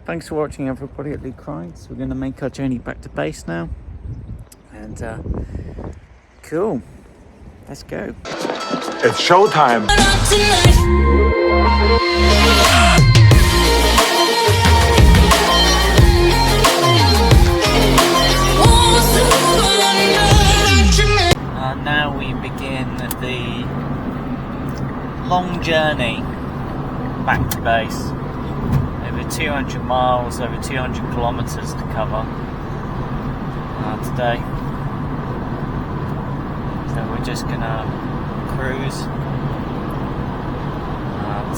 thanks for watching, everybody at Luke Rides. We're going to make our journey back to base now. And, cool. Let's go. It's showtime. Now we begin the long journey back to base. Over 200 miles, over 200 kilometers to cover today. So we're just gonna cruise,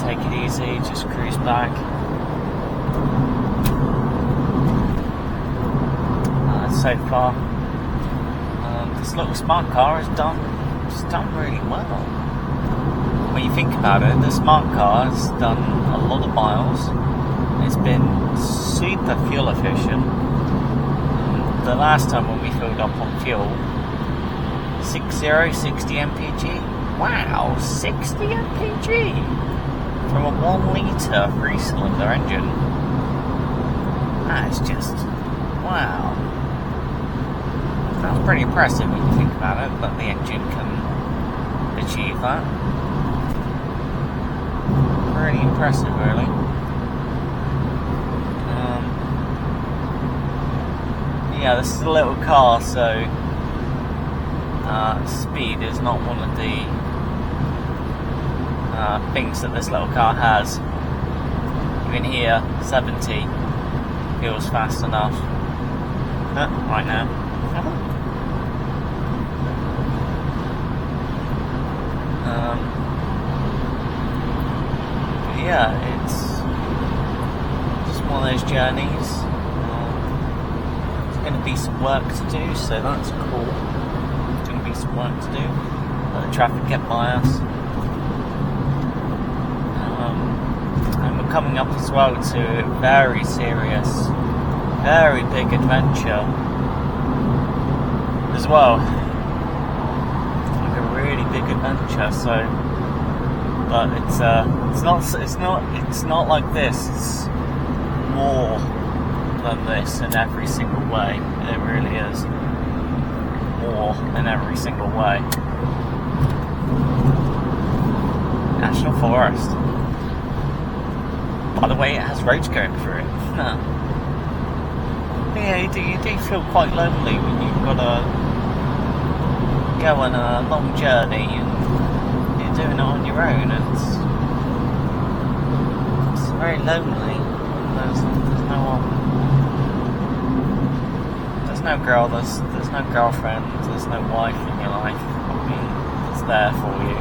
take it easy, just cruise back. So far, this little smart car has done really well. When you think about it, the smart car has done a lot of miles. It's been super fuel efficient. The last time when we filled up on fuel, 60 mpg. Wow, 60 mpg from a 1 litre 3-cylinder engine. That is just wow. That's pretty impressive when you think about it, that the engine can achieve that. Pretty impressive, really. Yeah, this is a little car, so speed is not one of the things that this little car has. Even here, 70 feels fast enough right now. Yeah, it's just one of those journeys. There's going to be some work to do, so that's cool. There's going to be some work to do. Let the traffic get by us. And we're coming up as well to a very serious, very big adventure as well. Like a really big adventure, so. But it's not like this. It's more than this in every single way. It really is more in every single way. National Forest. By the way, it has roads going through it. Yeah, you do feel quite lonely when you've got to go on a long journey and doing it on your own. It's very lonely. There's no one. There's no girl. There's no girlfriend. There's no wife in your life. I mean, it's there for you.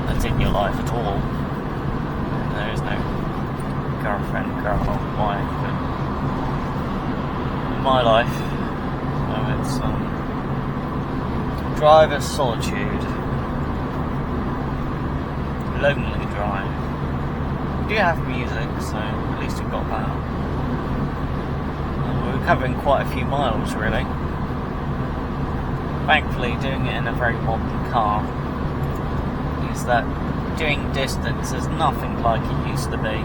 That's in your life at all. There is no girlfriend, girl, wife. But in my life, it's drive of solitude. Lonely drive. We do have music, so at least we've got that. We're covering quite a few miles, really. Thankfully, doing it in a very modern car is that doing distance is nothing like it used to be.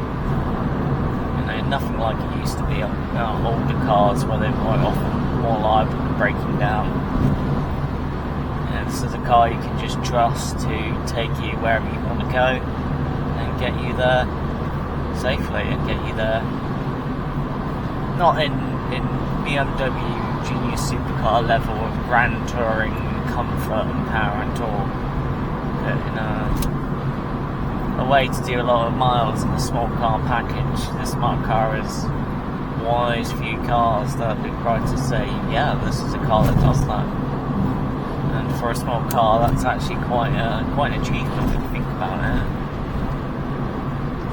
You know, nothing like it used to be on older cars where they're quite often more liable to breaking down. This is a car you can just trust to take you wherever you want to go and get you there safely and get you there. Not in BMW Genius Supercar level of grand touring comfort and power and torque, but in a way to do a lot of miles in a small car package. The smart car is one of those few cars that Luke Rides say, yeah, this is a car that does that. And for a small car, that's actually quite an achievement if you think about it.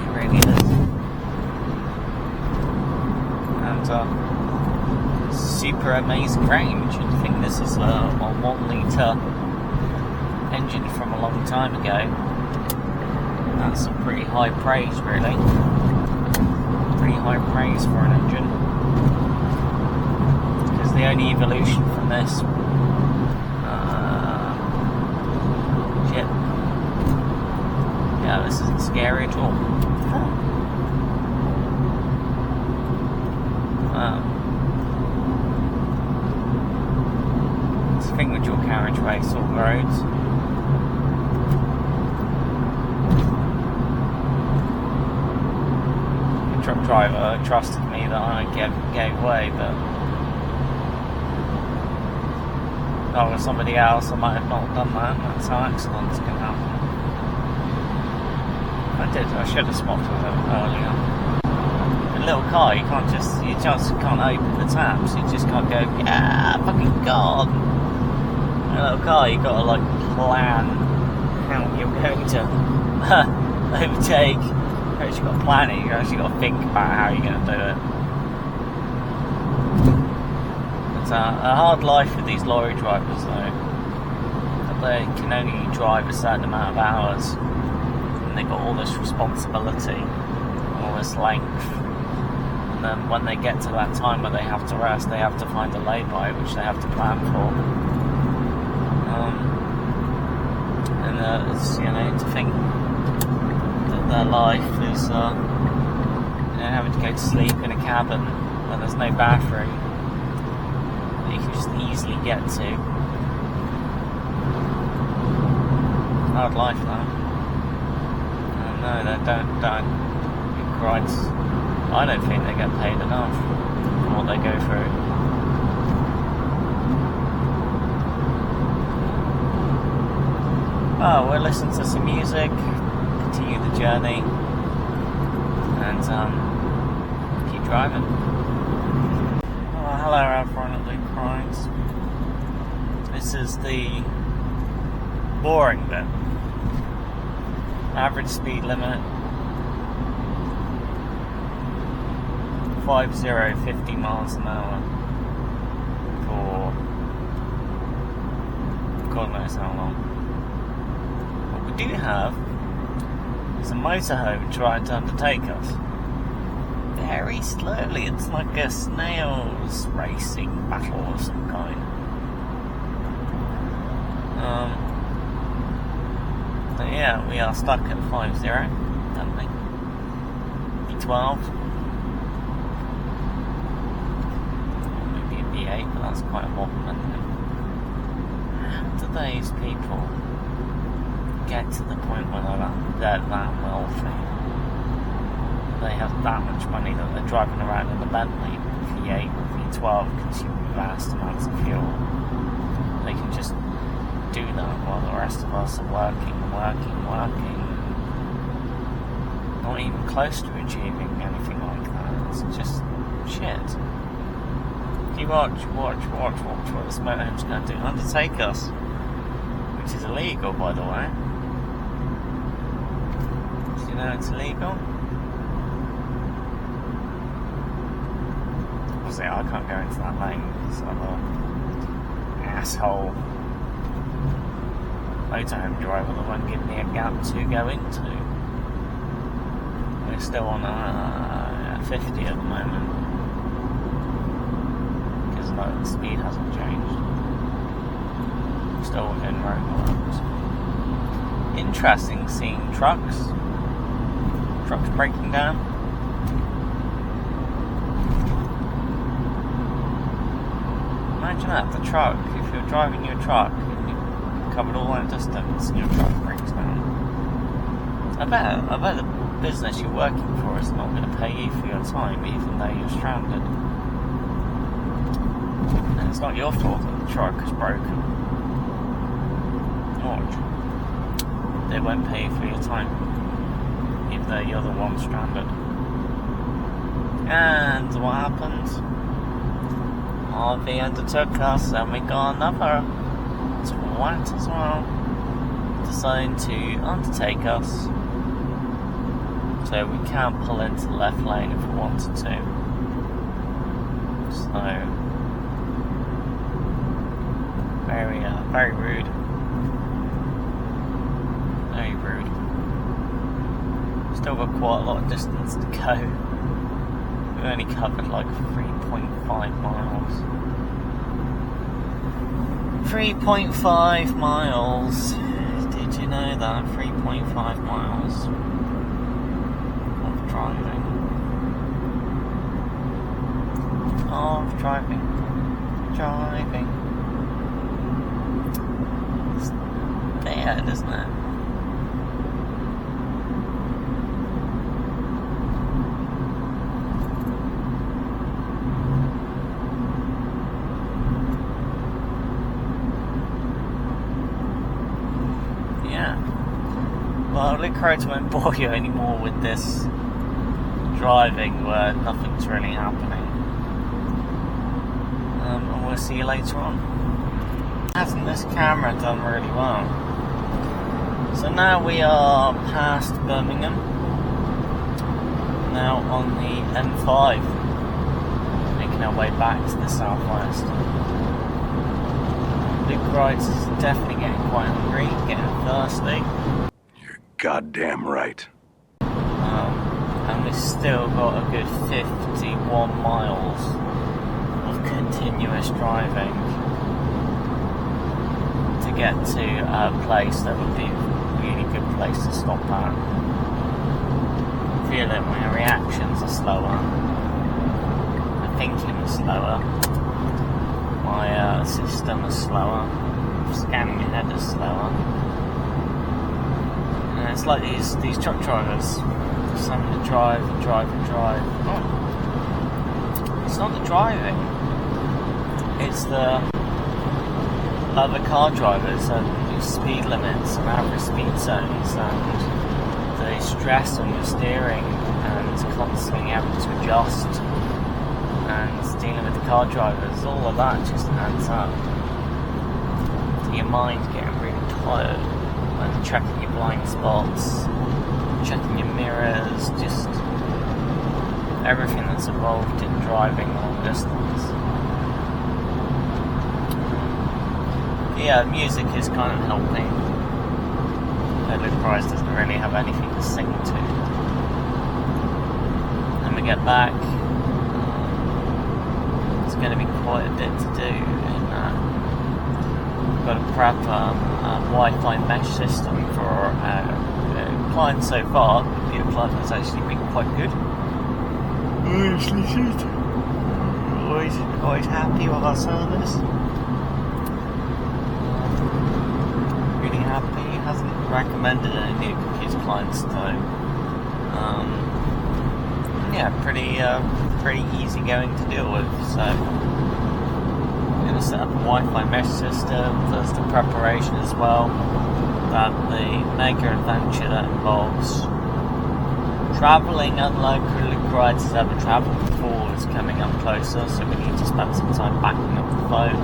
It really is. And super amazing range. You'd think this is a 1 litre engine from a long time ago. That's some pretty high praise, really. Pretty high praise for an engine. Because the only evolution from this. Yeah, this isn't scary at all. It's the thing with dual carriageway sort of roads. The truck driver trusted me that I gave way, but if I was somebody else, I might have not done that. That's how accidents can happen. I should have spotted it earlier. A little car, you just can't open the taps. You just can't go, yeah, fucking God. A little car, you got to like plan how you're going to overtake. You actually got to plan it. You actually got to think about how you're going to do it. It's a hard life for these lorry drivers, though. They can only drive a certain amount of hours, and they've got all this responsibility, all this length. And then when they get to that time where they have to rest, they have to find a lay-by, which they have to plan for. And it's, to think that their life is having to go to sleep in a cabin and there's no bathroom that you can just easily get to. Hard life, though. No, they don't. Christ, I don't think they get paid enough for what they go through. Oh, we'll listen to some music, continue the journey, and keep driving. Oh, hello everyone at Luke Rides. This is the boring bit. Average speed limit 50 miles an hour for God knows how long. What we do have is a motorhome trying to undertake us very slowly. It's like a snails racing battle of some kind. But yeah, we are stuck at 50, don't we? B12. Maybe a B8, but that's quite a modern, isn't it? How do these people get to the point where they're that wealthy? They have that much money that they're driving around in a Bentley V8 or V12 consuming vast amounts of fuel. They can just do that while the rest of us are working, not even close to achieving anything like that. It's just shit. You watch what this motorhome's going to do. Undertake us, which is illegal, by the way. Do you know it's illegal? Obviously, I can't go into that lane because I'm an asshole motorhome driver that won't give me a gap to go into. We're still on 50 at the moment because the speed hasn't changed. We're still within roadblocks. Interesting seeing trucks breaking down. Imagine that, the truck, if you're driving your truck and you covered all that distance and your truck breaks down. I bet the business you're working for is not going to pay you for your time even though you're stranded. And it's not your fault that the truck is broken. Watch. They won't pay you for your time even though you're the one stranded. And what happened? RV undertook us and we got another twat as well, deciding to undertake us, so we can pull into the left lane if we wanted to. So very rude. Very rude. Still got quite a lot of distance to go. We only covered like 3.5 miles. 3.5 miles. Did you know that? 3.5 miles of driving. of driving. It's bad, isn't it? Yeah. Well, Luke Roads won't bore you anymore with this driving where nothing's really happening. And we'll see you later on. Hasn't this camera done really well? So now we are past Birmingham. Now on the M5. Making our way back to the southwest. Luke Rides is definitely getting quite hungry, getting thirsty. You're goddamn right. And we've still got a good 51 miles of continuous driving to get to a place that would be a really good place to stop at. I feel that my reactions are slower, my thinking is slower, my system is slower, scanning ahead is slower. And it's like these truck drivers. Something to drive. Oh. It's not the driving, it's the other car drivers and speed limits and average speed zones and the stress on your steering and constantly having to adjust and dealing with the car drivers. All of that just adds up to your mind getting really tired and checking your blind spots, checking your mirrors, just everything that's involved in driving long distance. Yeah, music is kind of helping. Luke Price doesn't really have anything to sing to. When we get back, it's going to be quite a bit to do in that. We've got to prep a Wi-Fi mesh system for clients so far. The client has actually been quite good. Always happy with our service. Really happy. He hasn't recommended any of his clients though. Yeah, pretty easy going to deal with. So I'm going to set up a Wi-Fi mesh system. There's the preparation as well. That the mega adventure that involves travelling unlike Luke Rides has ever travelled before is coming up closer, so we need to spend some time backing up the phone.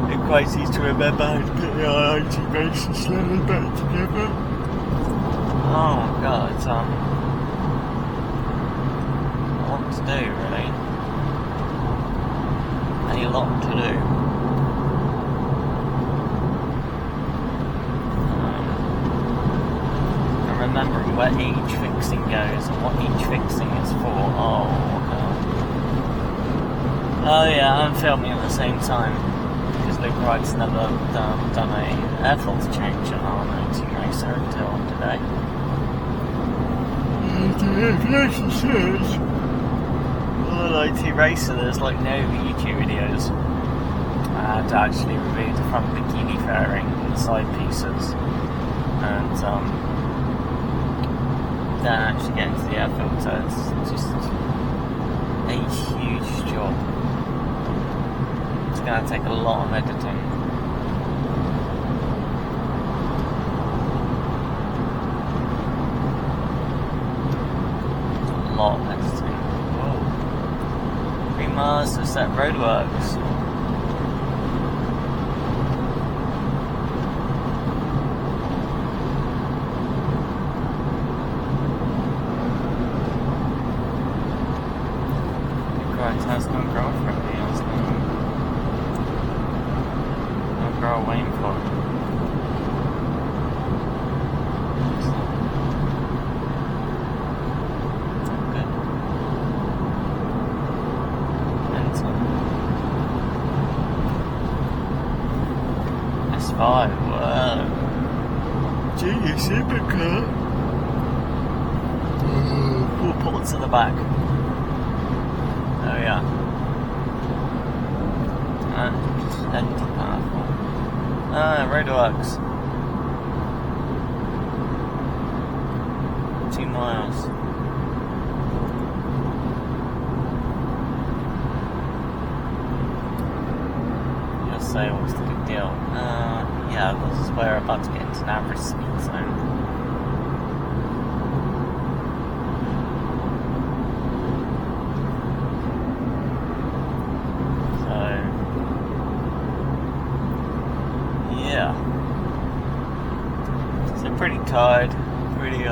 Luke Rides needs to remember how to put the IoT race and slowly back together. Oh god, a lot to do really. A lot to do. Remembering where each fixing goes and what each fixing is for. Oh yeah, I'm filming at the same time because Luke Ride's never done a air filter change on our IoT racer until today. On an IoT racer, there's like no YouTube videos to actually remove the front bikini fairing and the side pieces, and then actually get into the air filter. It's just a huge job. It's going to take a lot of editing. A lot of editing. Whoa. 3 miles to set roadworks. Has no girlfriend, he has no girl waiting for him. Good. S5, whoa. Genius supercar. 4 ports in the back. Oh yeah. Just empty path. Roadworks. 2 miles. Just say what's the big deal? Yeah, this is where we're about to get into an average speed zone. Yeah. So pretty tired, pretty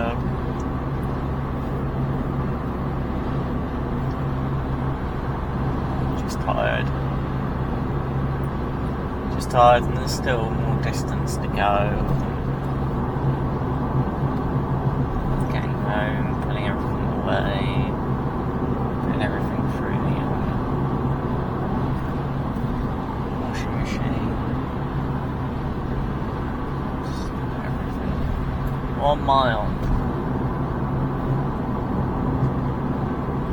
just tired. Just tired, and there's still more distance to go. Getting home, putting everything away, putting everything through the washing machine. 1 mile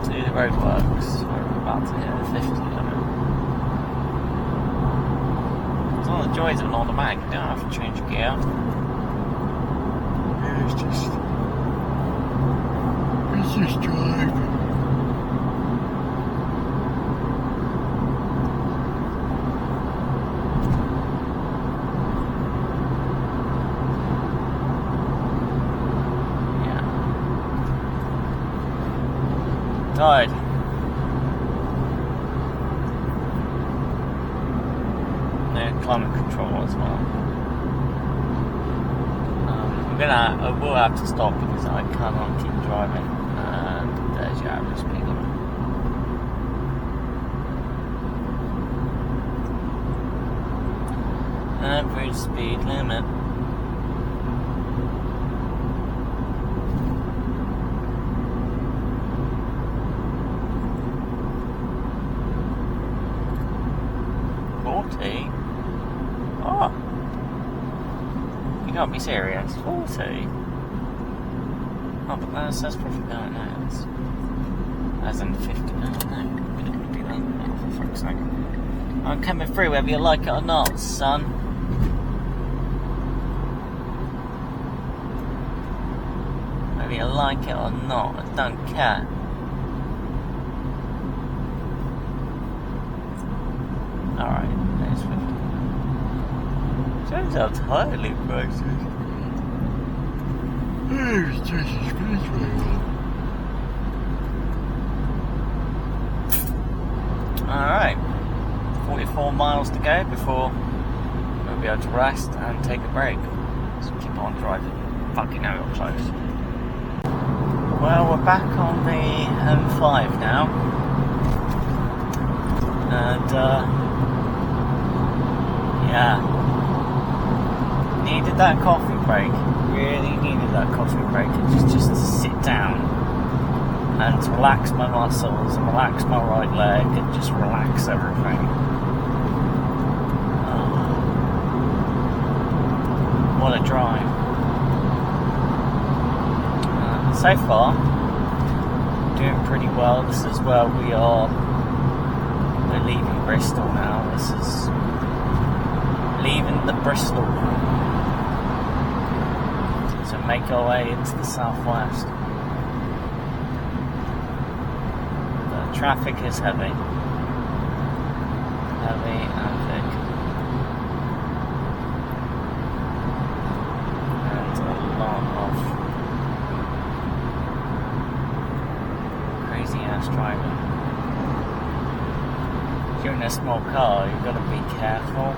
to the roadworks. We're about to hit the 50 limit. It's one of the joys of an automatic. You don't have to change gear. It's just drive. Tired. No climate control as well. I will have to stop because I cannot keep driving. And there's your average speed limit. Average speed limit. Oh, you can't be serious. 40? Oh, but that says 59 hours. As in 50. No, we didn't do that. Oh, for fuck's sake. I'm coming through whether you like it or not, son. Whether you like it or not, I don't care. Alright, there's 50. Shows how tired Luke Brooks is. Alright, 44 miles to go before we'll be able to rest and take a break. So keep on driving. Fucking hell, we're close. Well, we're back on the M5 now. And, yeah. Needed that coffee break. Really needed that coffee break. Just to sit down and to relax my muscles and relax my right leg and just relax everything. What a drive. So far, doing pretty well. This is where we are. We're leaving Bristol now. This is leaving the Bristol. So make our way into the southwest. The traffic is heavy. Heavy and thick. And a lot of crazy ass driving. If you're in a small car, you've got to be careful.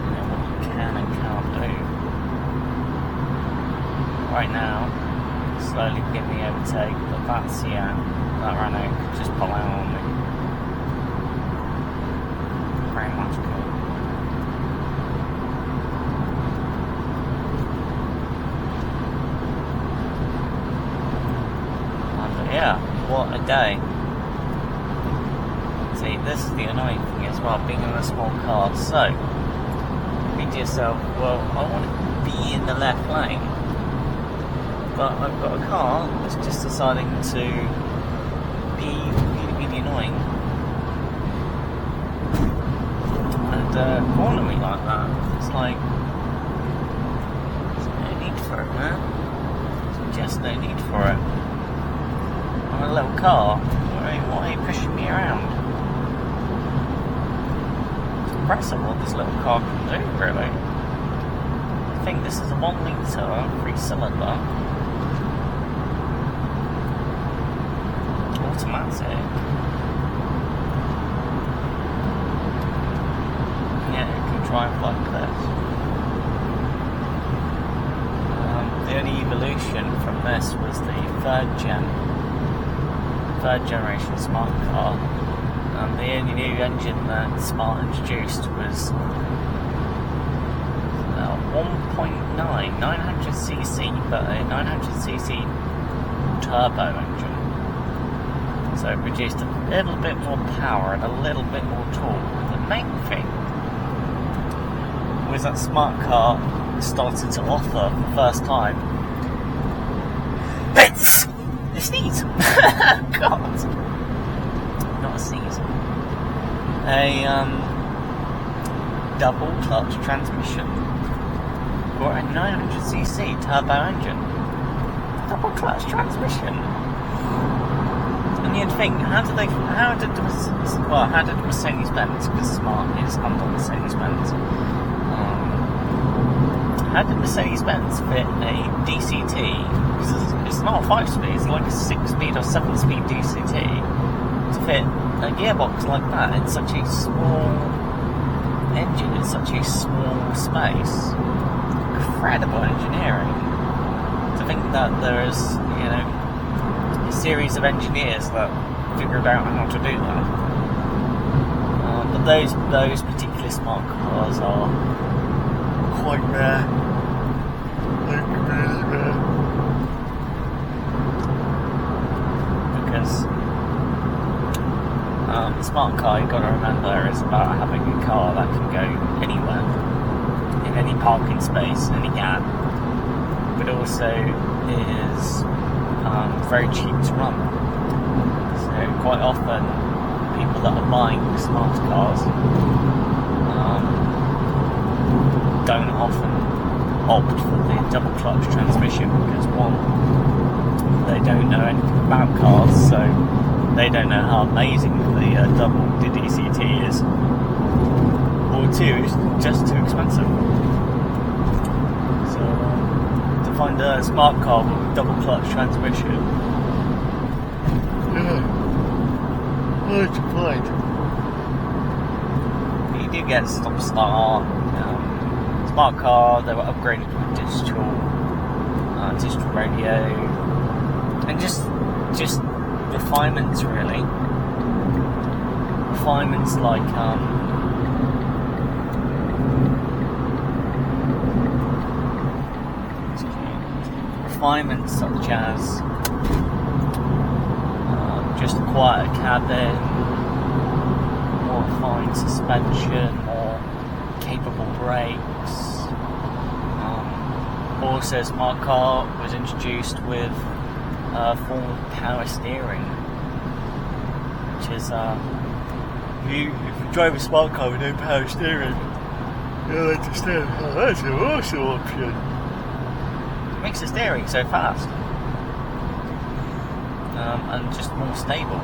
You know what you can and can't do. Right now, slowly getting the overtake, but that's, yeah, that Renault could just pull out on me. Very much cool. And yeah, what a day. See, this is the annoying thing as well, being in a small car. So, you think to yourself, well, I want to be in the left lane. But I've got a car that's just deciding to be really, really annoying corner me like that. It's like, there's no need for it, man. There's just no need for it. I'm a little car. Why are you pushing me around? It's impressive what this little car can do, really. I think this is a 1 litre 3-cylinder automatic. Yeah, it can drive like this. The only evolution from this was the third generation smart car. The only new engine that Smart introduced was 1.9, 900cc, but a 900cc turbo engine. So it produced a little bit more power and a little bit more torque. The main thing was that Smart car started to offer for the first time a sneeze. God, not a sneeze. A double clutch transmission for a 900cc turbo engine. Double clutch transmission. And you'd think, how did Mercedes-Benz, because Smart is under Mercedes-Benz, how did Mercedes-Benz fit a DCT? Because it's not a 5-speed, it's like a 6-speed or 7-speed DCT. To fit a gearbox like that in such a small engine, in such a small space. Incredible engineering. To think that there is, a series of engineers that figured out how to do that. But those particular smart cars are quite rare. Like really rare. Because the smart car, you've got to remember, is about having a car that can go anywhere, in any parking space, any gap, but also is very cheap to run. So quite often, people that are buying smart cars don't often opt for the double clutch transmission because, one, they don't know anything about cars, so they don't know how amazing the DCT is, or two, it's just too expensive. So to find a smart car with a double clutch transmission, hard to find. You do get stop start. Smart car, they were upgraded with digital radio, and just refinements, really. Refinements like refinements such as just a quieter cabin, more refined suspension, more capable brakes. Also, Smart car was introduced with a form of power steering, which is if you drive a smart car with no power steering, you'll understand how that's an awesome option. It makes the steering so fast and just more stable.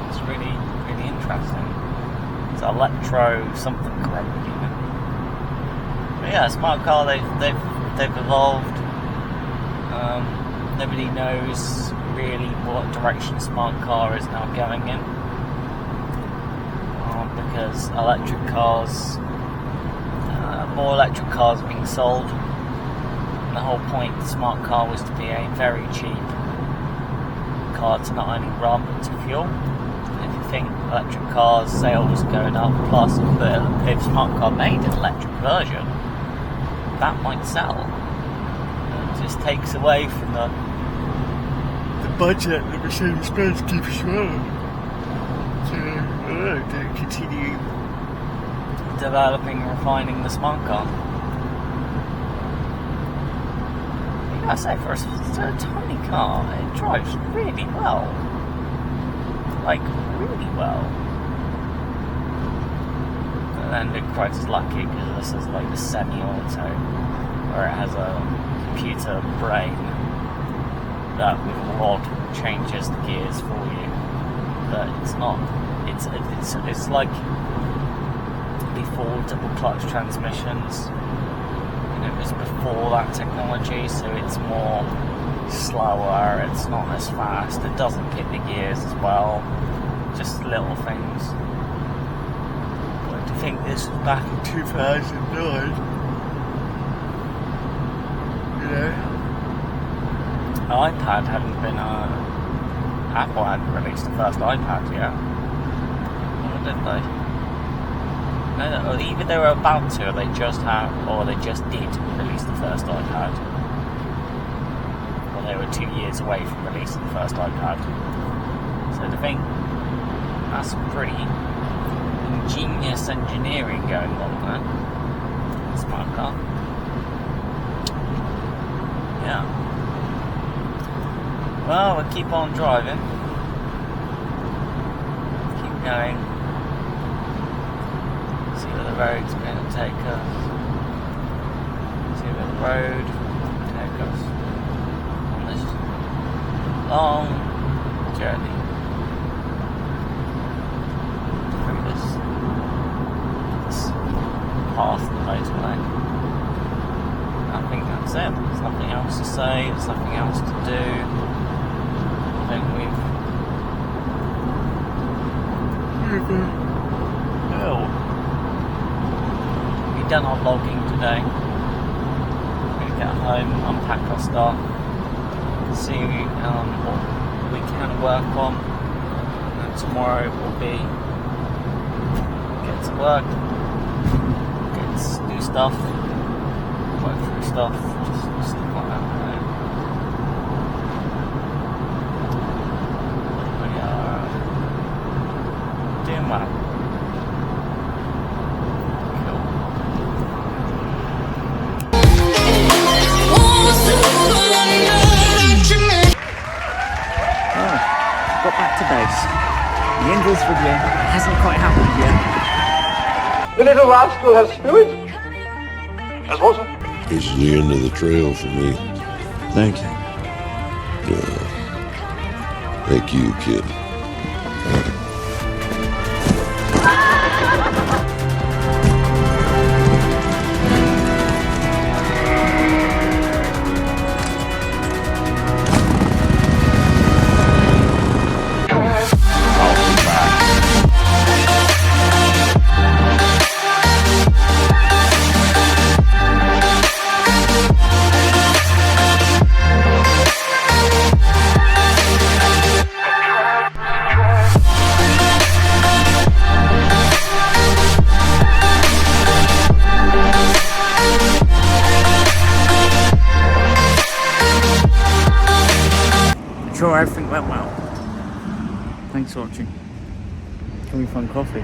It's really, really interesting. It's electro something correct, But yeah, smart car, they've evolved. Nobody knows really what direction smart car is now going in, because electric cars, more electric cars are being sold. And the whole point of the smart car was to be a very cheap car to not only run but to fuel. And if you think electric cars sales are going up, plus if smart car made an electric version, that might sell. It just takes away from the budget that Mercedes-Benz keeps running to continue developing and refining the smart car. I say, for a tiny car, it drives really well. Like, really well. And Luke Crichton's lucky because this is like the semi-auto, where it has a computer brain that with a rod changes the gears for you. But it's not. It's like before double clutch transmissions. It was before that technology, so it's more slower. It's not as fast. It doesn't hit the gears as well. Just little things. I think this was back in 2009. You know, iPad hadn't been Apple hadn't released the first iPad yet, or did they? No, either they were about to, or they just have, or they just did release the first iPad, or they were 2 years away from releasing the first iPad. So I think that's pretty ingenious engineering going on there. Smart car. Yeah. Well, we'll keep on driving. Keep going. See where the road's going to take us. See where the road will take us on this long journey. Through this path of the motorway. I think that's it. There's nothing else to say, there's nothing else to do. I think we've done our vlogging today. We're going to get home, unpack our stuff, see what we can work on, and tomorrow will be get to work, do stuff, work through stuff, just stuff like that. We are doing well. Got back to base. The end of this video hasn't quite happened yet. The little rascal has spirit. As water. This is the end of the trail for me. Thank you. Thank you, kid. Sure, everything went well. Thanks for watching. Can we find coffee?